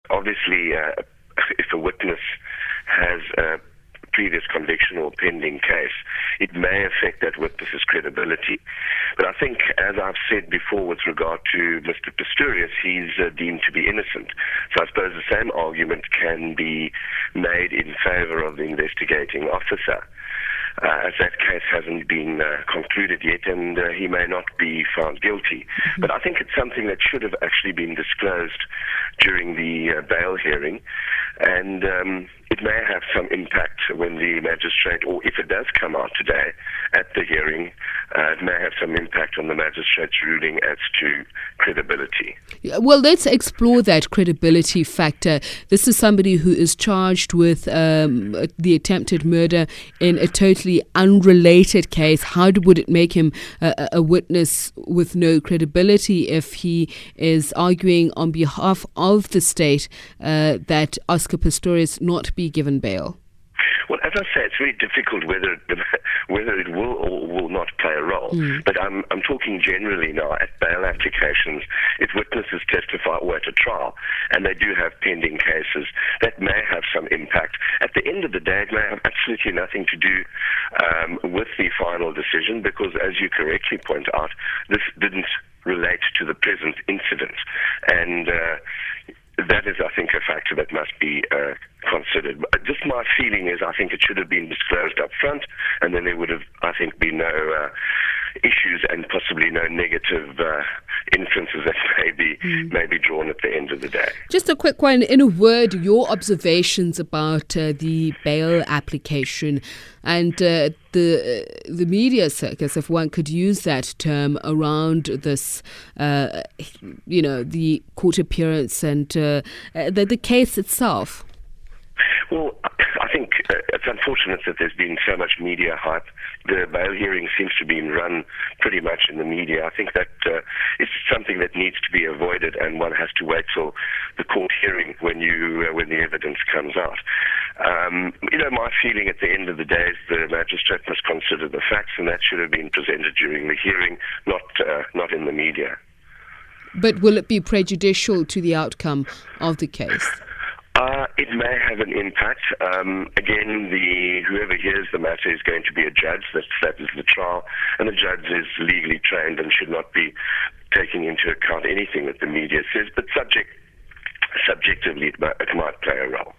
obviously, if a witness has a previous conviction or pending case, it may affect that witness's credibility. But I think, as I've said before with regard to Mr. Pistorius, he's deemed to be innocent. So I suppose the same argument can be made in favor of the investigating officer, as that case hasn't been concluded yet, and he may not be found guilty. Mm-hmm. But I think it's something that should have actually been disclosed during the bail hearing, and it may have some impact when the magistrate, or if it does come out today at the hearing, it may have some impact on the magistrate's ruling as to credibility. Well, let's explore that credibility factor. This is somebody who is charged with the attempted murder in a totally unrelated case. How would it make him a witness with no credibility if he is arguing on behalf of the state that Oscar Pistorius not be given bail? Well, as I say, it's very difficult whether it will or will not play a role. But I'm talking generally now at bail applications. If witnesses testify or at a trial, and they do have pending cases, that may have some impact. At the end of the day, it may have absolutely nothing to do with the final decision, because, as you correctly point out, this didn't relate to the present incident. And that is, I think, a factor that must be considered. But just my feeling is I think it should have been disclosed up front, and then there would have, I think, been no issues and possibly no negative inferences that may be drawn at the end of the day. Just a quick one. In a word, your observations about the bail application and the media circus, if one could use that term, around this, the court appearance and the case itself. Well, I think it's unfortunate that there's been so much media hype. The bail hearing seems to be run pretty much in the media. I think that it's something that needs to be avoided, and one has to wait till the court hearing when the evidence comes out. My feeling at the end of the day is the magistrate must consider the facts, and that should have been presented during the hearing, not in the media. But will it be prejudicial to the outcome of the case? It may have an impact. Again, whoever hears the matter is going to be a judge. That is the trial, and the judge is legally trained and should not be taking into account anything that the media says. But subjectively, it might play a role.